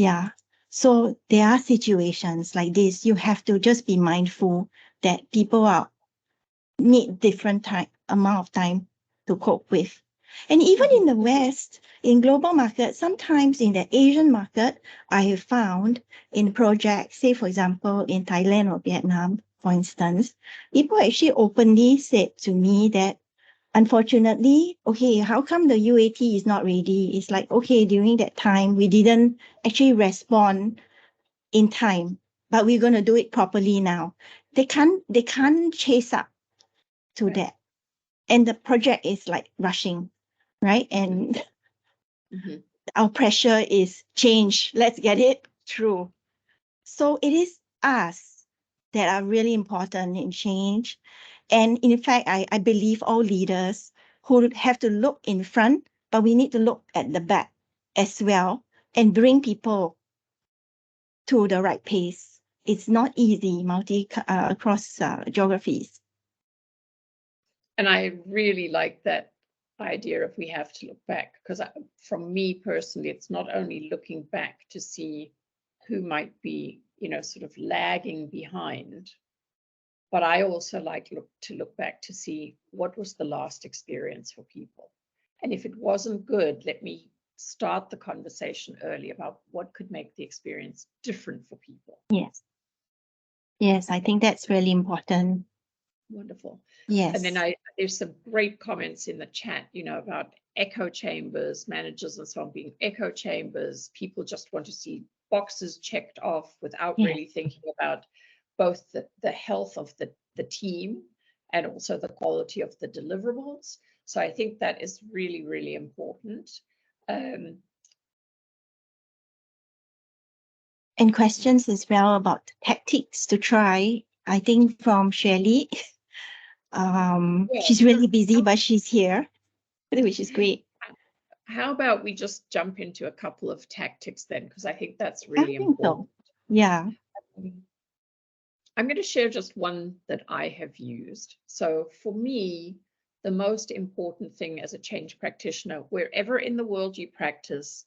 Yeah. So there are situations like this. You have to just be mindful that people need different amount of time to cope with. And even in the West, in global market, sometimes in the Asian market, I have found in projects, say for example, in Thailand or Vietnam, for instance, people actually openly said to me that unfortunately, okay, how come the UAT is not ready? It's like, okay, during that time, we didn't actually respond in time, but we're going to do it properly now. They can't chase up to Right. that. And the project is like rushing, right? And our pressure is change. Let's get it through. So it is us that are really important in change. And in fact, I believe all leaders who have to look in front, but we need to look at the back as well and bring people to the right pace. It's not easy across geographies. And I really like that idea of we have to look back, because from me personally, it's not only looking back to see who might be, sort of lagging behind, but I also like to look back to see what was the last experience for people. And if it wasn't good, let me start the conversation early about what could make the experience different for people. Yes. Yes, I think that's really important. Wonderful. Yes. And then there's some great comments in the chat, about echo chambers, managers and so on being echo chambers. People just want to see boxes checked off without really thinking about both the health of the team and also the quality of the deliverables. So I think that is really, really important. And questions as well about tactics to try. I think from Shirley, she's really busy, but she's here, which is great. How about we just jump into a couple of tactics then, because I think that's really important. So. Yeah. I'm going to share just one that I have used. So for me, the most important thing as a change practitioner, wherever in the world you practice,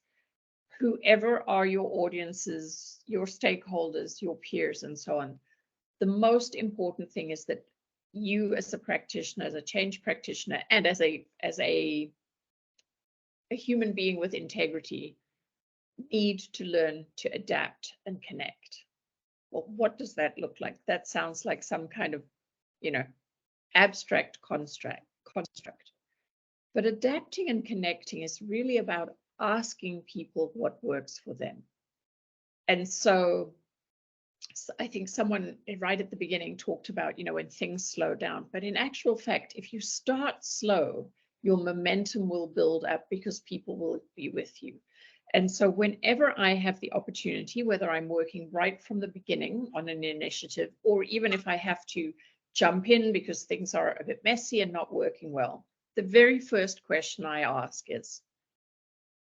whoever are your audiences, your stakeholders, your peers, and so on, the most important thing is that you as a practitioner, as a change practitioner, and as a human being with integrity, need to learn to adapt and connect. Well, what does that look like? That sounds like some kind of, abstract construct. But adapting and connecting is really about asking people what works for them. And so I think someone right at the beginning talked about, when things slow down. But in actual fact, if you start slow, your momentum will build up because people will be with you. And so whenever I have the opportunity, whether I'm working right from the beginning on an initiative, or even if I have to jump in because things are a bit messy and not working well, the very first question I ask is,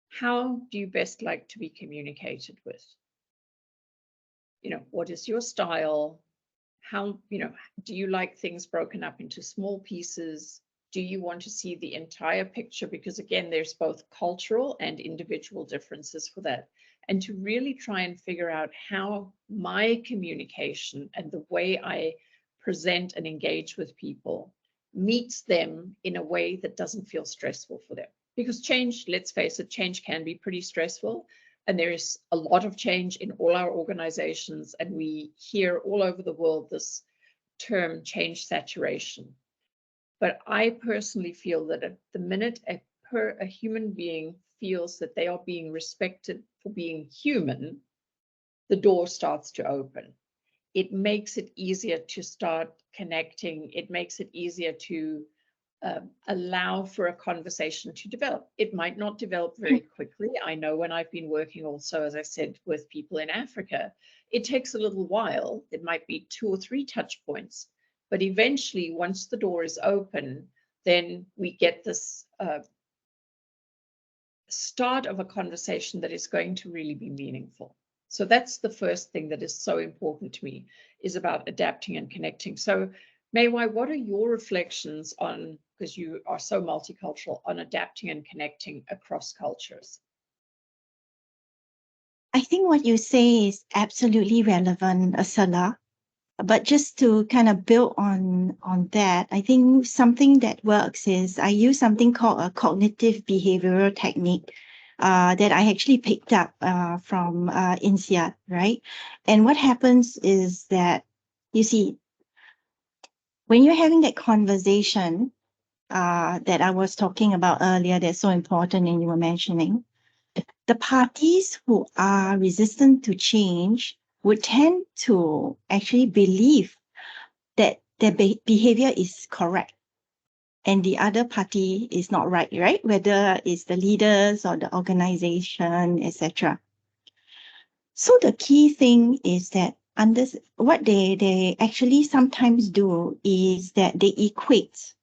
how do you best like to be communicated with? What is your style? How, do you like things broken up into small pieces? Do you want to see the entire picture? Because again, there's both cultural and individual differences for that. And to really try and figure out how my communication and the way I present and engage with people meets them in a way that doesn't feel stressful for them. Because change, let's face it, change can be pretty stressful. And there is a lot of change in all our organizations. And we hear all over the world this term change saturation. But I personally feel that at the minute a human being feels that they are being respected for being human, the door starts to open. It makes it easier to start connecting. It makes it easier to allow for a conversation to develop. It might not develop very quickly. I know when I've been working also, as I said, with people in Africa, it takes a little while. It might be 2 or 3 touch points, but eventually once the door is open, then we get this start of a conversation that is going to really be meaningful. So that's the first thing that is so important to me, is about adapting and connecting. So Mei Wai, what are your reflections on, because you are so multicultural, on adapting and connecting across cultures? I think what you say is absolutely relevant, Ursula. But just to kind of build on that, I think something that works is I use something called a cognitive behavioral technique that I actually picked up from INSEAD, right? And what happens is that, you see, when you're having that conversation that I was talking about earlier, that's so important and you were mentioning, the parties who are resistant to change would tend to actually believe that their behavior is correct and the other party is not right, right? Whether it's the leaders or the organization, etc. So the key thing is that under what they actually sometimes do is that they equate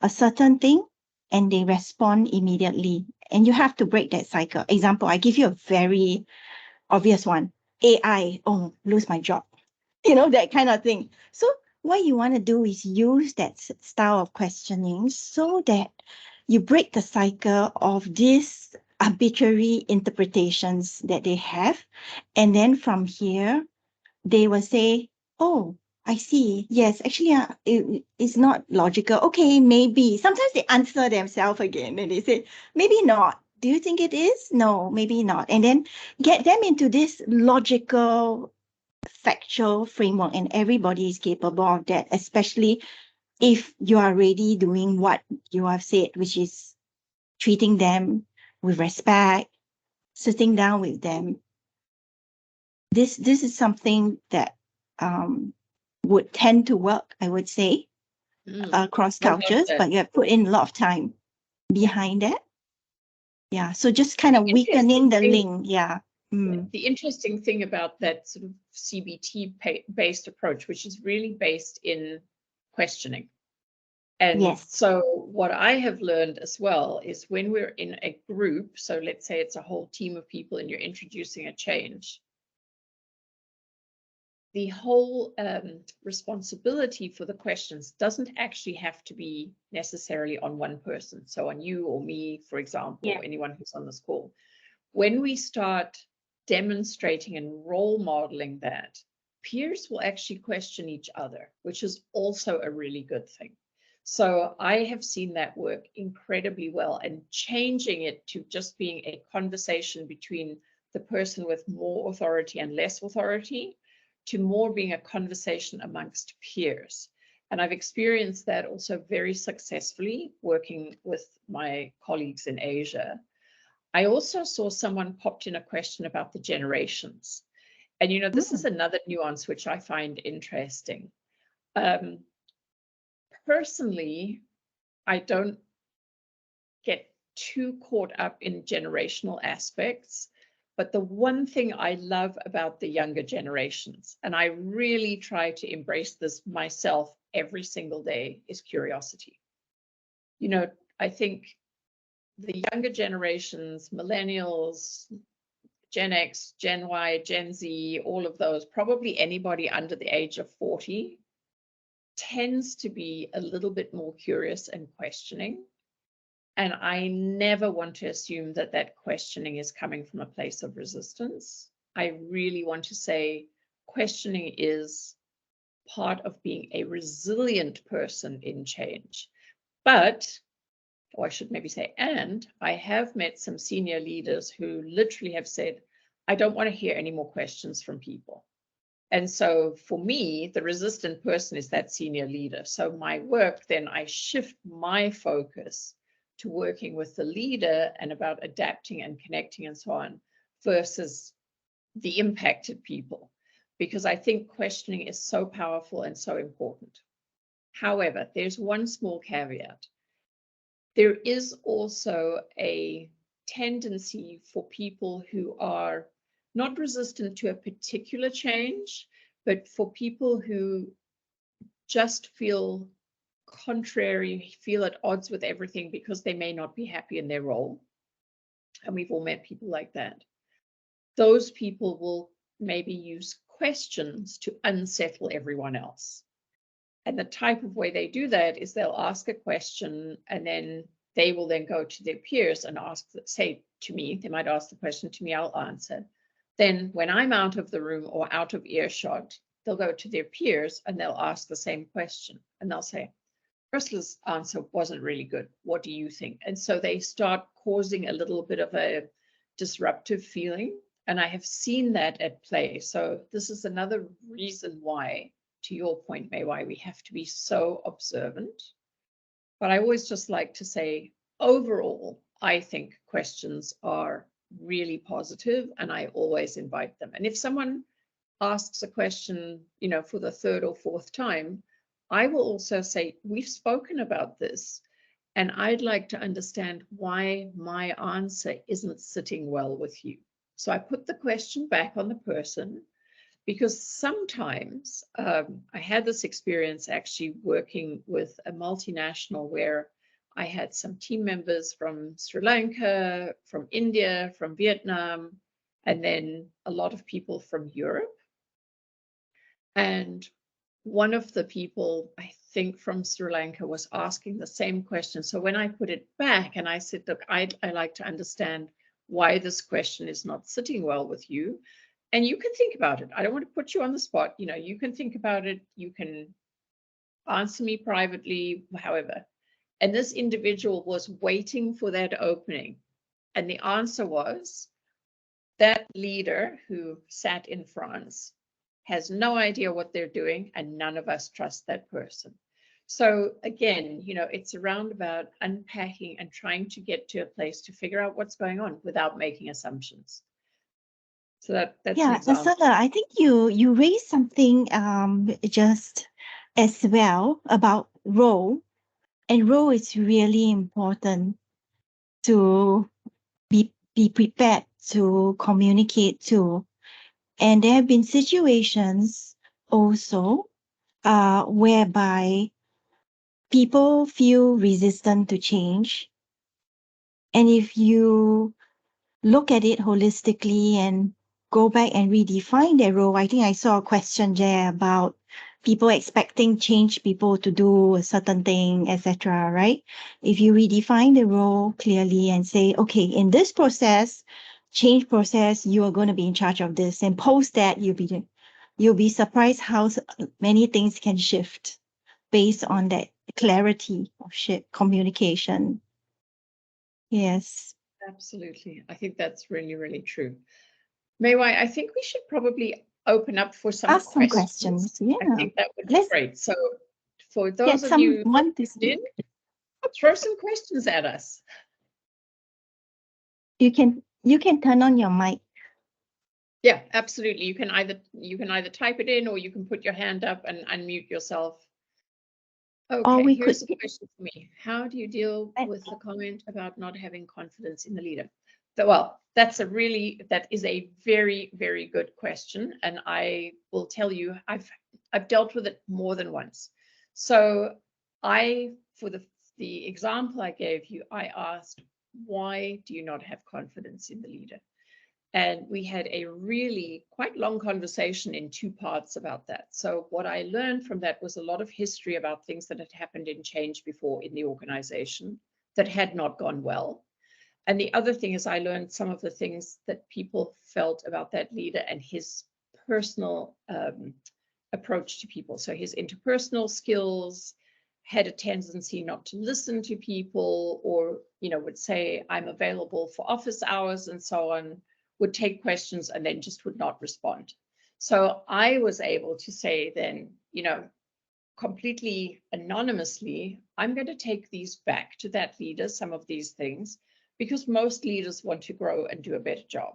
a certain thing and they respond immediately. And you have to break that cycle. Example, I give you a very obvious one. AI, oh, lose my job. That kind of thing. So what you want to do is use that style of questioning so that you break the cycle of these arbitrary interpretations that they have. And then from here, they will say, oh, I see. Yes, actually, it's not logical. Okay, maybe. Sometimes they answer themselves again and they say, maybe not. Do you think it is? No, maybe not. And then get them into this logical, factual framework, and everybody is capable of that, especially if you are already doing what you have said, which is treating them with respect, sitting down with them. This is something that would tend to work, I would say, across I love cultures, that. but you have put in a lot of time behind that. Yeah, so just kind The of weakening the interesting link. Yeah. Mm. The interesting thing about that sort of CBT-based approach, which is really based in questioning. And Yes. so what I have learned as well is when we're in a group, so let's say it's a whole team of people and you're introducing a change, the whole responsibility for the questions doesn't actually have to be necessarily on one person. So on you or me, for example, Yeah. or anyone who's on this call. When we start demonstrating and role modeling that, peers will actually question each other, which is also a really good thing. So I have seen that work incredibly well, and changing it to just being a conversation between the person with more authority and less authority to more being a conversation amongst peers. And I've experienced that also very successfully working with my colleagues in Asia. I also saw someone popped in a question about the generations. And, this is another nuance which I find interesting. Personally, I don't get too caught up in generational aspects. But the one thing I love about the younger generations, and I really try to embrace this myself every single day, is curiosity. I think the younger generations, millennials, Gen X, Gen Y, Gen Z, all of those, probably anybody under the age of 40, tends to be a little bit more curious and questioning. And I never want to assume that that questioning is coming from a place of resistance. I really want to say questioning is part of being a resilient person in change. But, or I should maybe say, and I have met some senior leaders who literally have said, I don't want to hear any more questions from people. And so for me, the resistant person is that senior leader. So my work, then I shift my focus to working with the leader and about adapting and connecting and so on, versus the impacted people, because I think questioning is so powerful and so important. However, there's one small caveat. There is also a tendency for people who are not resistant to a particular change, but for people who just feel contrary, feel at odds with everything because they may not be happy in their role. And we've all met people like that. Those people will maybe use questions to unsettle everyone else. And the type of way they do that is they'll ask a question and then they will then go to their peers and ask, say to me, they might ask the question to me, I'll answer. then when I'm out of the room or out of earshot, they'll go to their peers and they'll ask the same question. And they'll say, Ursula's answer wasn't really good. What do you think? And so they start causing a little bit of a disruptive feeling. And I have seen that at play. So this is another reason why, to your point, May, why we have to be so observant. But I always just like to say, overall, I think questions are really positive, and I always invite them. And if someone asks a question, for the third or fourth time, I will also say, we've spoken about this, and I'd like to understand why my answer isn't sitting well with you. So I put the question back on the person, because sometimes I had this experience actually working with a multinational where I had some team members from Sri Lanka, from India, from Vietnam, and then a lot of people from Europe. And one of the people, I think from Sri Lanka, was asking the same question. So when I put it back and I said, look, I like to understand why this question is not sitting well with you. And you can think about it. I don't want to put you on the spot. You can think about it. You can answer me privately, however. And this individual was waiting for that opening. And the answer was, that leader who sat in France has no idea what they're doing, and none of us trust that person. So again, it's around about unpacking and trying to get to a place to figure out what's going on without making assumptions. So that's an Yeah, example. Ursula, I think you raised something just as well about role, and role is really important to be prepared to communicate to. And there have been situations also whereby people feel resistant to change. And if you look at it holistically and go back and redefine their role, I think I saw a question there about people expecting change people to do a certain thing, etc. Right? If you redefine the role clearly and say, okay, in this change process, you are going to be in charge of this, and post that, you'll be surprised how many things can shift based on that clarity of communication. Yes. Absolutely. I think that's really, really true. Maywai, I think we should probably open up for some Ask some questions. questions. Yeah. I think that would be Let's great. So for get those of you someone to listening, speak. throw some questions at us. You can turn on your mic. Yeah, absolutely. You can either type it in, or you can put your hand up and unmute yourself. Okay, we here's could- a question for me. How do you deal I- with the comment about not having confidence in the leader? Well, that is a very, very good question. And I will tell you, I've dealt with it more than once. So for the example I gave you, I asked, why do you not have confidence in the leader? And we had a really quite long conversation in two parts about that. So what I learned from that was a lot of history about things that had happened in change before in the organization that had not gone well. And the other thing is I learned some of the things that people felt about that leader and his personal approach to people. So his interpersonal skills, had a tendency not to listen to people, or, would say, I'm available for office hours and so on, would take questions and then just would not respond. So I was able to say then, completely anonymously, I'm going to take these back to that leader, some of these things, because most leaders want to grow and do a better job.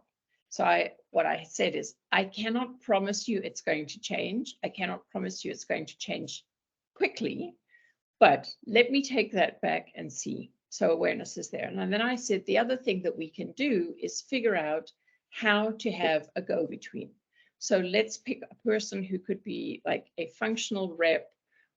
So what I said is, I cannot promise you it's going to change. I cannot promise you it's going to change quickly, but let me take that back and see. So awareness is there. And then I said, the other thing that we can do is figure out how to have a go-between. So let's pick a person who could be like a functional rep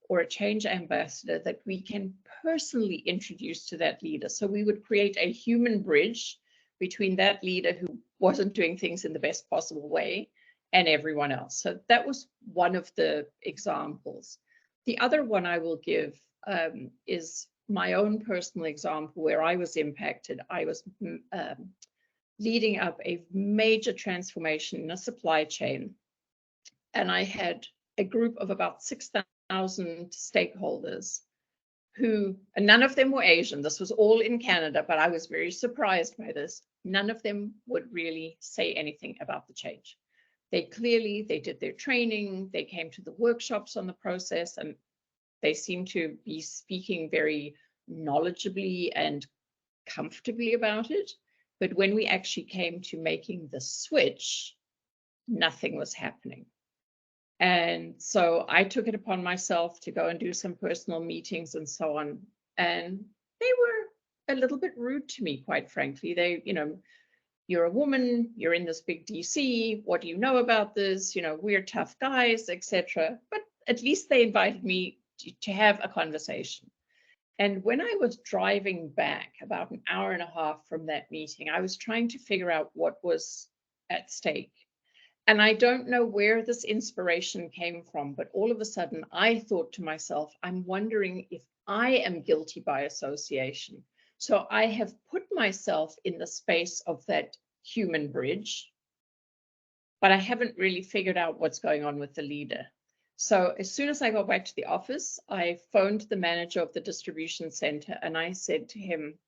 or a change ambassador that we can personally introduce to that leader. So we would create a human bridge between that leader who wasn't doing things in the best possible way and everyone else. So that was one of the examples. The other one I will give is my own personal example where I was impacted. I was leading up a major transformation in a supply chain. And I had a group of about 6,000 stakeholders who, and none of them were Asian. This was all in Canada, but I was very surprised by this. None of them would really say anything about the change. They did their training, they came to the workshops on the process, and they seemed to be speaking very knowledgeably and comfortably about it. But when we actually came to making the switch, nothing was happening. And so I took it upon myself to go and do some personal meetings and so on. And they were a little bit rude to me, quite frankly. They, you're a woman, you're in this big DC, what do you know about this? We're tough guys, etc. But at least they invited me to have a conversation. And when I was driving back about an hour and a half from that meeting, I was trying to figure out what was at stake. And I don't know where this inspiration came from, but all of a sudden I thought to myself, I'm wondering if I am guilty by association. So I have put myself in the space of that human bridge, but I haven't really figured out what's going on with the leader. So as soon as I got back to the office, I phoned the manager of the distribution center and I said to him,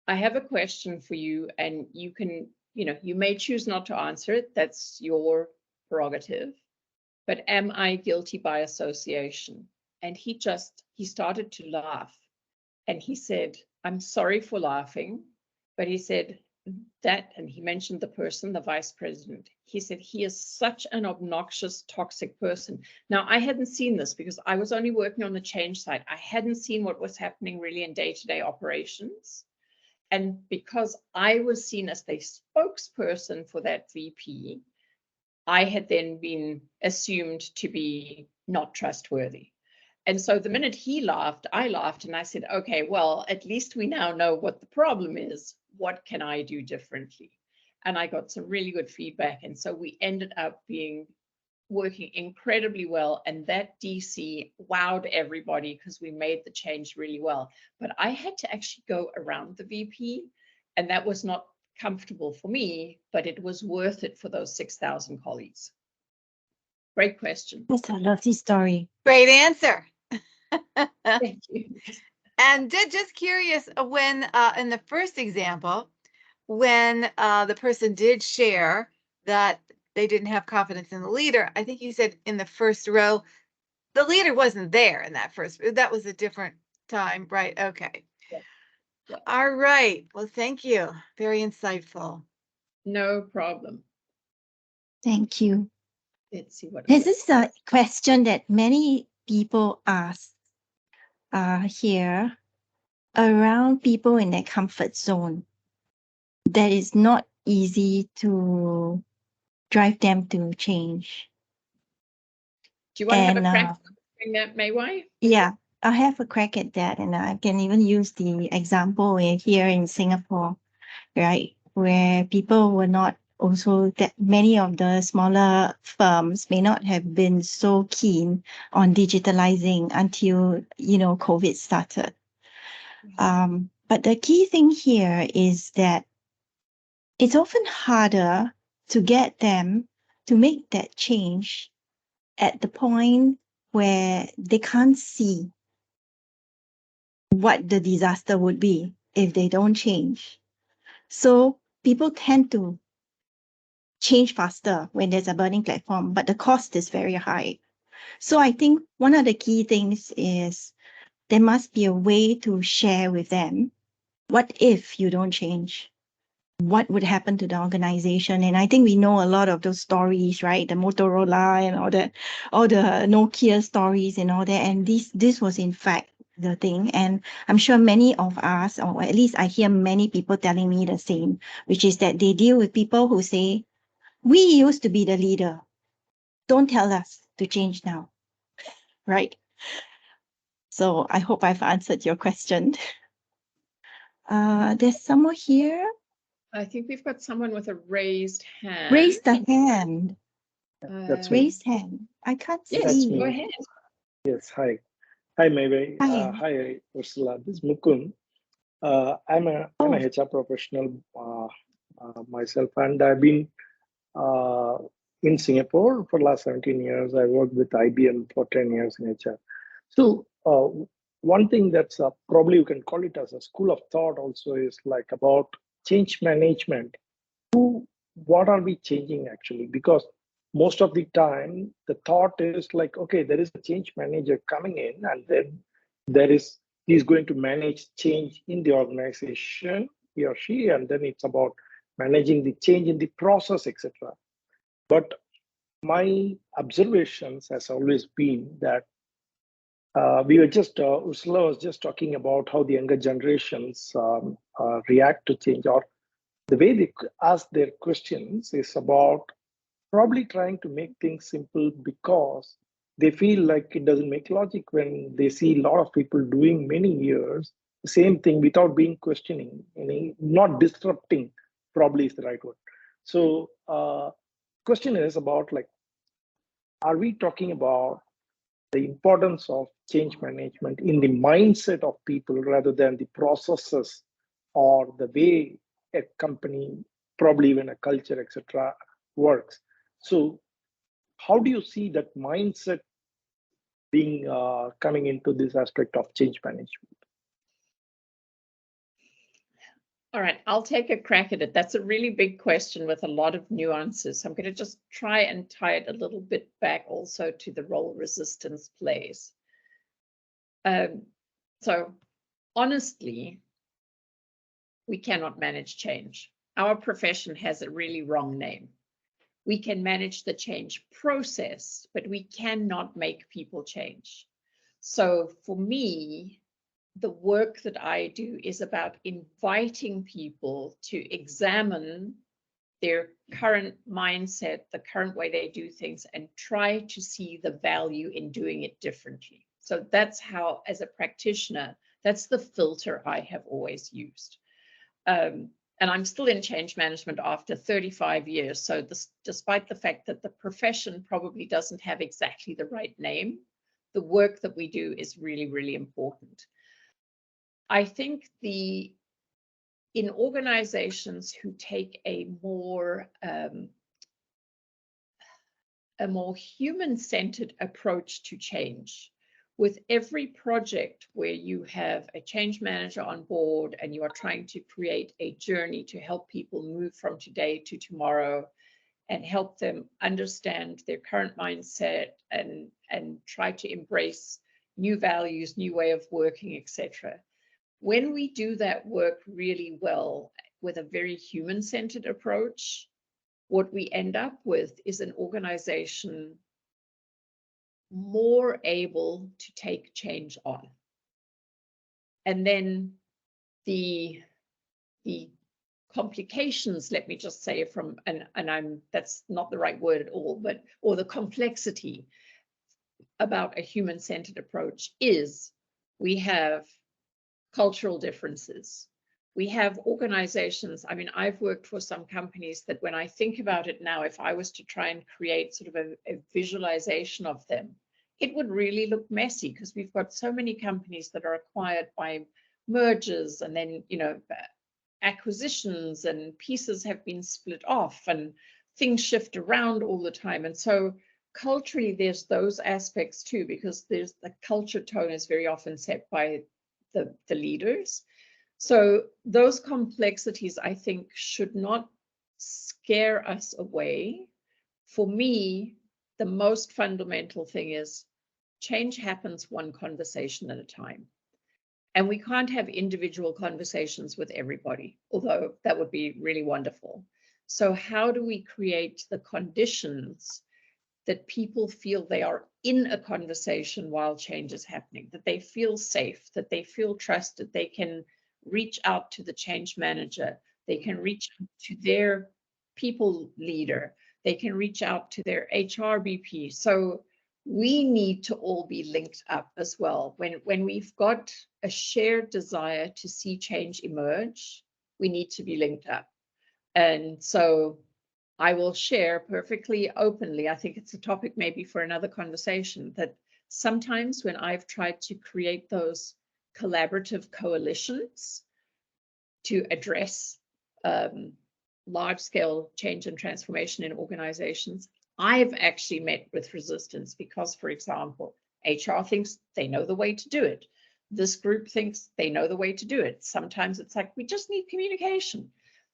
I have a question for you, and you can, you may choose not to answer it. That's your prerogative. But am I guilty by association? And he started to laugh. And he said, I'm sorry for laughing. But he said that, and he mentioned the person, the vice president. He said, he is such an obnoxious, toxic person. Now, I hadn't seen this because I was only working on the change side. I hadn't seen what was happening really in day-to-day operations. And because I was seen as the spokesperson for that VP, I had then been assumed to be not trustworthy. And so the minute he laughed, I laughed, and I said, okay, well, at least we now know what the problem is. What can I do differently? And I got some really good feedback. And so we ended up working incredibly well, and that DC wowed everybody because we made the change really well. But I had to actually go around the VP, and that was not comfortable for me, but it was worth it for those 6,000 colleagues. Great question. That's a lovely story. Great answer. Thank you. And just curious, when in the first example, when the person did share that they didn't have confidence in the leader, I think you said in the first row, the leader wasn't there in that that was a different time, right? Okay. Yeah. All right. Well, thank you. Very insightful. No problem. Thank you. Let's see what. This is a question that many people ask here around people in their comfort zone. That is not easy to drive them to change. Do you want to have a crack at doing that, Mei Wai? Yeah, I have a crack at that, and I can even use the example here in Singapore, right, where people were not also that many of the smaller firms may not have been so keen on digitalizing until COVID started. But the key thing here is that it's often harder to get them to make that change at the point where they can't see what the disaster would be if they don't change. So people tend to change faster when there's a burning platform, but the cost is very high. So I think one of the key things is there must be a way to share with them, what if you don't change? What would happen to the organization? And I think we know a lot of those stories, right? The Motorola and all the Nokia stories and all that. And this was in fact the thing. And I'm sure many of us, or at least I hear many people telling me the same, which is that they deal with people who say, we used to be the leader. Don't tell us to change now, right? So I hope I've answered your question. There's someone here. I think we've got someone with a raised hand. Raise the hand. That's me. Raised hand. I can't Yes, see. go ahead. Yes, hi. Hi, Mei Wai. Hi. Hi, Ursula. This is Mukund. I'm a HR professional myself, and I've been in Singapore for the last 17 years. I worked with IBM for 10 years in HR. So one thing that's probably you can call it as a school of thought also is like about change management. What are we changing actually? Because most of the time the thought is like, okay, there is a change manager coming in, and then he's going to manage change in the organization, he or she, and then it's about managing the change in the process, etc. But my observations has always been that we were just Ursula was just talking about how the younger generations react to change, or the way they ask their questions is about probably trying to make things simple because they feel like it doesn't make logic when they see a lot of people doing many years the same thing without being questioning, not disrupting, probably is the right word. So question is about like, are we talking about the importance of change management in the mindset of people rather than the processes or the way a company, probably even a culture, etc., works? So how do you see that mindset being coming into this aspect of change management? All right, I'll take a crack at it. That's a really big question with a lot of nuances. I'm going to just try and tie it a little bit back also to the role resistance plays. So honestly, we cannot manage change. Our profession has a really wrong name. We can manage the change process, but we cannot make people change. So for me, the work that I do is about inviting people to examine their current mindset, the current way they do things, and try to see the value in doing it differently. So that's how, as a practitioner, that's the filter I have always used. And I'm still in change management after 35 years. So despite the fact that the profession probably doesn't have exactly the right name, the work that we do is really, really important. I think in organizations who take a more human-centered approach to change, with every project where you have a change manager on board and you are trying to create a journey to help people move from today to tomorrow and help them understand their current mindset and try to embrace new values, new way of working, etc. When we do that work really well with a very human-centered approach, what we end up with is an organization more able to take change on. And then the complications, let me just say that's not the right word at all, or the complexity about a human-centered approach is we have cultural differences. We have organizations, I mean, I've worked for some companies that when I think about it now, if I was to try and create sort of a visualization of them, it would really look messy because we've got so many companies that are acquired by mergers and then, acquisitions, and pieces have been split off and things shift around all the time. And so culturally, there's those aspects too, because there's the culture tone is very often set by the leaders. So those complexities, I think, should not scare us away. For me, the most fundamental thing is change happens one conversation at a time. And we can't have individual conversations with everybody, although that would be really wonderful. So how do we create the conditions that people feel they are in a conversation while change is happening, that they feel safe, that they feel trusted, they can reach out to the change manager, they can reach out to their people leader, they can reach out to their HRBP. So we need to all be linked up as well. When we've got a shared desire to see change emerge, we need to be linked up. And so I will share perfectly openly, I think it's a topic maybe for another conversation, that sometimes when I've tried to create those collaborative coalitions to address large-scale change and transformation in organizations, I've actually met with resistance because, for example, HR thinks they know the way to do it. This group thinks they know the way to do it. Sometimes it's like, we just need communication.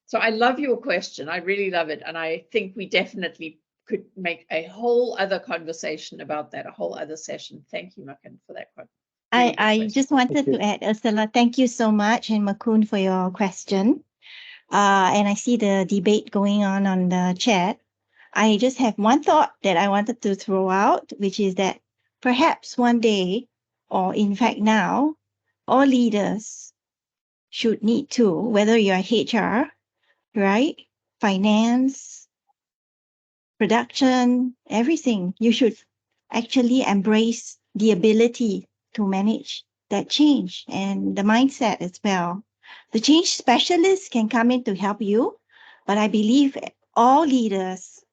So I love your question. I really love it. And I think we definitely could make a whole other conversation about that, a whole other session. Thank you, Makan, for that one. Really good I question. just wanted to add, Ursula, thank you so much, and Makun for your question. And I see the debate going on the chat. I just have one thought that I wanted to throw out, which is that perhaps one day, or in fact now, all leaders should need to, whether you're HR, right, finance, production, everything, you should actually embrace the ability to manage that change and the mindset as well. The change specialists can come in to help you, but I believe all leaders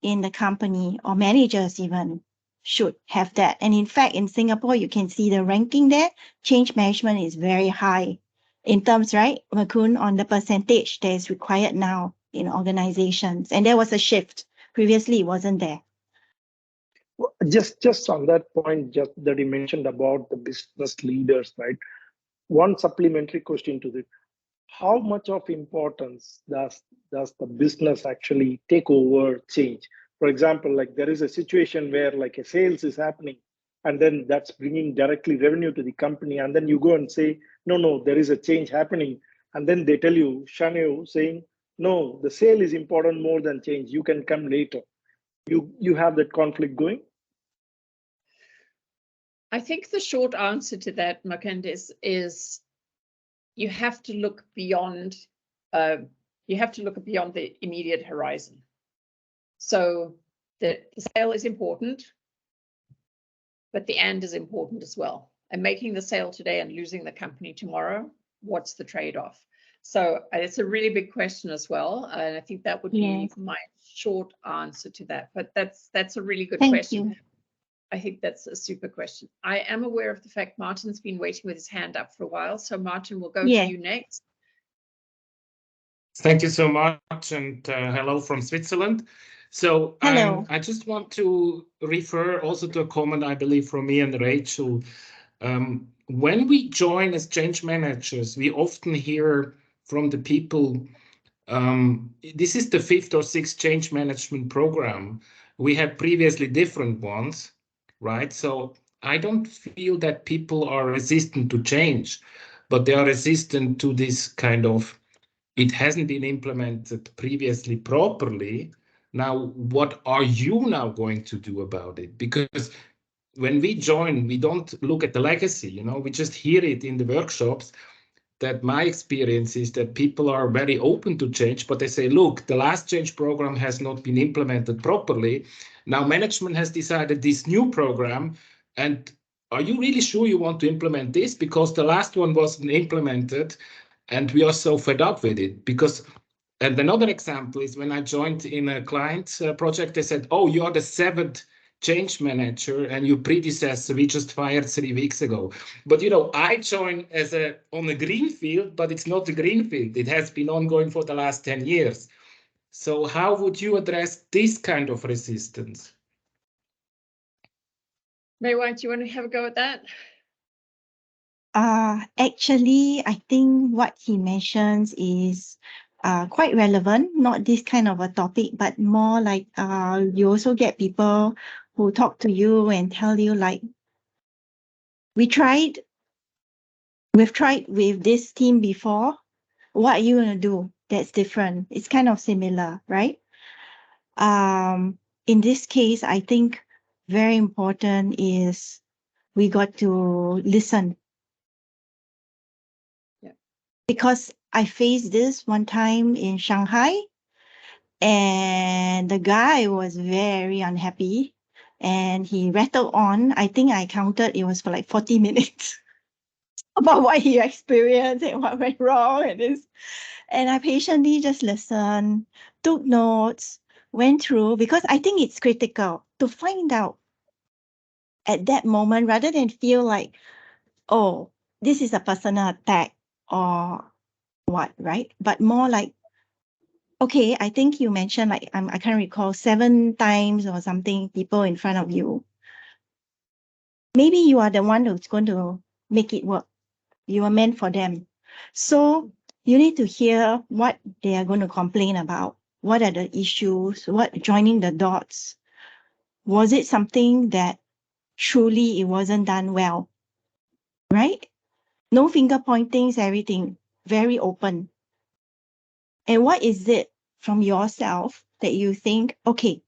in the company or managers even should have that. And in fact, in Singapore, you can see the ranking there. Change management is very high in terms, right, Makun, on the percentage that is required now in organizations. And there was a shift. Previously, it wasn't there. Just on that point, just that you mentioned about the business leaders, right? One supplementary question to this: how much of importance does the business actually take over change? For example, like there is a situation where like a sales is happening, and then that's bringing directly revenue to the company, and then you go and say, no, there is a change happening, and then they tell you, shun you, saying, no, the sale is important more than change. You can come later. You have that conflict going. I think the short answer to that, Makand, is you have to look beyond. You have to look beyond the immediate horizon. So the sale is important, but the and is important as well. And making the sale today and losing the company tomorrow, what's the trade-off? So it's a really big question as well. And I think that would be my short answer to that. But that's a really good question. You. I think that's a super question. I am aware of the fact Martin's been waiting with his hand up for a while. So Martin, we'll go to you next. Thank you so much, and hello from Switzerland. So I just want to refer also to a comment, I believe, from me and Rachel. When we join as change managers, we often hear from the people, this is the 5th or 6th change management program. We had previously different ones, right? So I don't feel that people are resistant to change, but they are resistant to this kind of, it hasn't been implemented previously properly. Now, what are you now going to do about it? Because when we join, we don't look at the legacy, we just hear it in the workshops. That my experience is that people are very open to change, but they say, look, the last change program has not been implemented properly. Now management has decided this new program, and are you really sure you want to implement this? Because the last one wasn't implemented, and we are so fed up with it. And another example is when I joined in a client project, they said, oh, you are the 7th change manager and your predecessor we just fired 3 weeks ago. But I joined on a green field, but it's not a green field. It has been ongoing for the last 10 years. So how would you address this kind of resistance? May Wong, do you want to have a go at that? Actually, I think what he mentions is quite relevant, not this kind of a topic, but more like you also get people who talk to you and tell you like, we've tried with this team before. What are you going to do that's different? It's kind of similar, right? In this case, I think very important is we got to listen. Yeah. Because I faced this one time in Shanghai, and the guy was very unhappy and he rattled on. I think I counted, it was for like 40 minutes about what he experienced and what went wrong and this. And I patiently just listened, took notes, went through, because I think it's critical to find out at that moment rather than feel like, oh, this is a personal attack or what, right? But more like, okay, I think you mentioned like, I can't recall 7 times or something, people in front of you. Maybe you are the one who's going to make it work. You are meant for them. So you need to hear what they are going to complain about. What are the issues? What joining the dots? Was it something that truly it wasn't done well? Right? No finger pointings, everything very open. And what is it from yourself that you think, okay,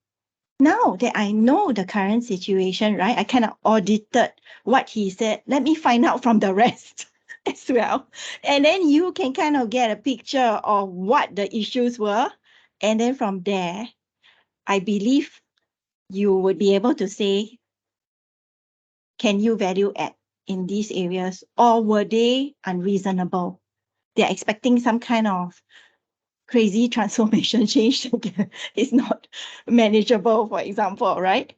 now that I know the current situation, right? I kind of audited what he said. Let me find out from the rest as well. And then you can kind of get a picture of what the issues were. And then from there, I believe you would be able to say, can you value add in these areas, or were they unreasonable? They're expecting some kind of crazy transformation change that is not manageable, for example, right?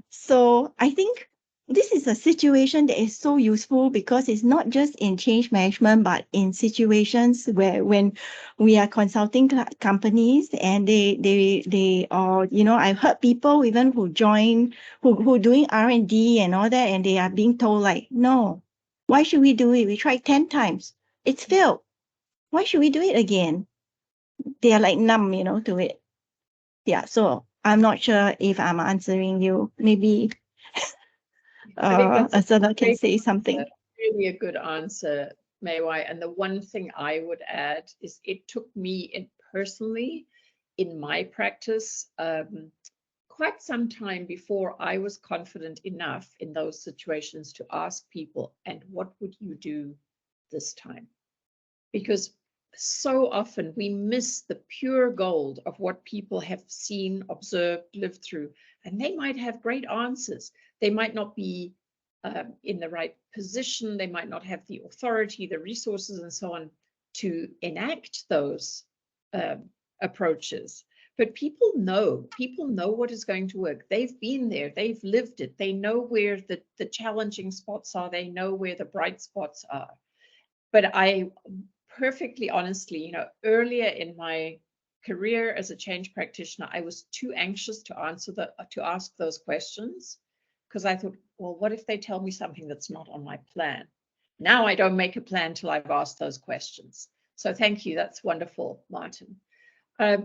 So I think this is a situation that is so useful because it's not just in change management, but in situations where when we are consulting companies and they are, you know, I've heard people even who join, who doing R&D and all that, and they are being told like, no, why should we do it? We tried 10 times. It's failed. Why should we do it again? They are like numb, you know, to it. Yeah, so I'm not sure if I'm answering you. Maybe I think that's Ursula can great say answer, something. really a good answer, Mei Wai. And the one thing I would add is it took me personally in my practice quite some time before I was confident enough in those situations to ask people, and what would you do this time? Because so often we miss the pure gold of what people have seen, observed, lived through, and they might have great answers. They might not be in the right position. They might not have the authority, the resources, and so on to enact those approaches. But people know what is going to work. They've been there, they've lived it. They know where the challenging spots are. They know where the bright spots are. But I perfectly honestly, you know, earlier in my career as a change practitioner, I was too anxious to ask those questions because I thought, well, what if they tell me something that's not on my plan? Now I don't make a plan till I've asked those questions. So thank you. That's wonderful, Martin.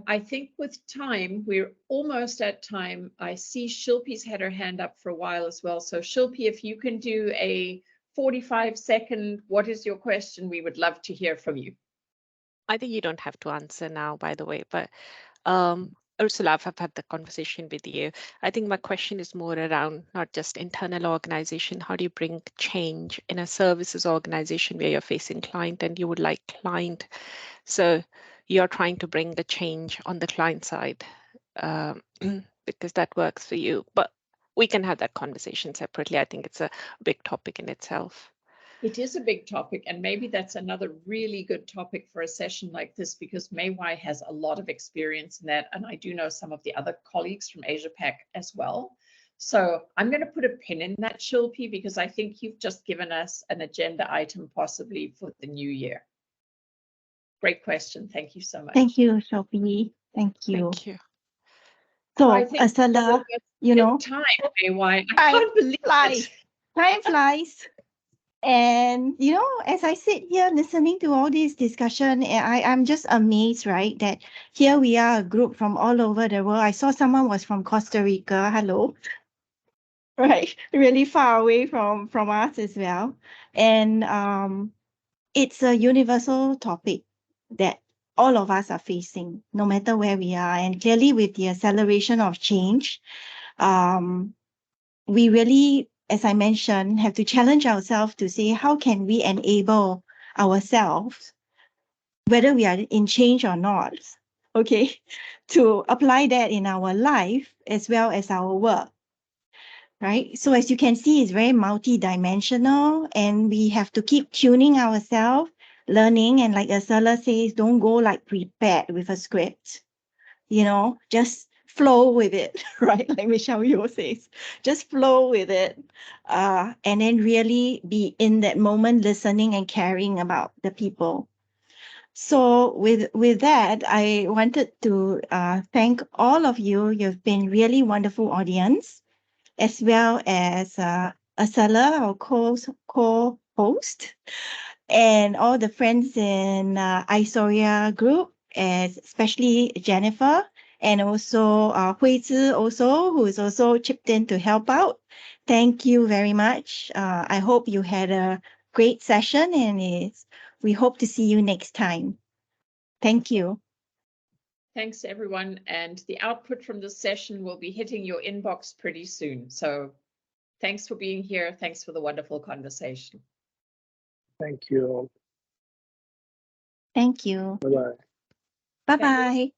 I think with time, we're almost at time. I see Shilpi's had her hand up for a while as well. So Shilpi, if you can do a 45-second, what is your question? We would love to hear from you. I think you don't have to answer now, by the way, but Ursula, I've had the conversation with you. I think my question is more around not just internal organization. How do you bring change in a services organization where you're facing client and you would like client? So you're trying to bring the change on the client side because that works for you. But we can have that conversation separately. I think it's a big topic in itself. It is a big topic, and maybe that's another really good topic for a session like this, because Mei Wai has a lot of experience in that, and I do know some of the other colleagues from Asia-Pac as well. So I'm going to put a pin in that, Shilpi, because I think you've just given us an agenda item possibly for the new year. Great question. Thank you so much. Thank you, Shilpi. Thank you. Thank you. So, I think Ursula, you know, time, Mei Wai. I can't believe flies. it. Time flies. And, you know, as I sit here listening to all this discussion, I'm just amazed, right, that here we are, a group from all over the world. I saw someone was from Costa Rica. Hello. Right, really far away from us as well. And it's a universal topic that all of us are facing, no matter where we are. And clearly with the acceleration of change, we really, as I mentioned, have to challenge ourselves to say, how can we enable ourselves, whether we are in change or not, okay, to apply that in our life as well as our work, right? So as you can see, it's very multidimensional, and we have to keep tuning ourselves, learning, and like Ursula says, don't go like prepared with a script, you know, just flow with it, right? Like Michelle Yeoh says, just flow with it. And then really be in that moment, listening and caring about the people. So with that, I wanted to thank all of you. You've been really wonderful audience, as well as Ursula, our co-host, and all the friends in Issoria group, especially Jennifer, and also Hui Zi also, who is also chipped in to help out. Thank you very much. I hope you had a great session, and we hope to see you next time. Thank you. Thanks, everyone. And the output from this session will be hitting your inbox pretty soon. So thanks for being here. Thanks for the wonderful conversation. Thank you. Thank you. Bye-bye. Bye-bye.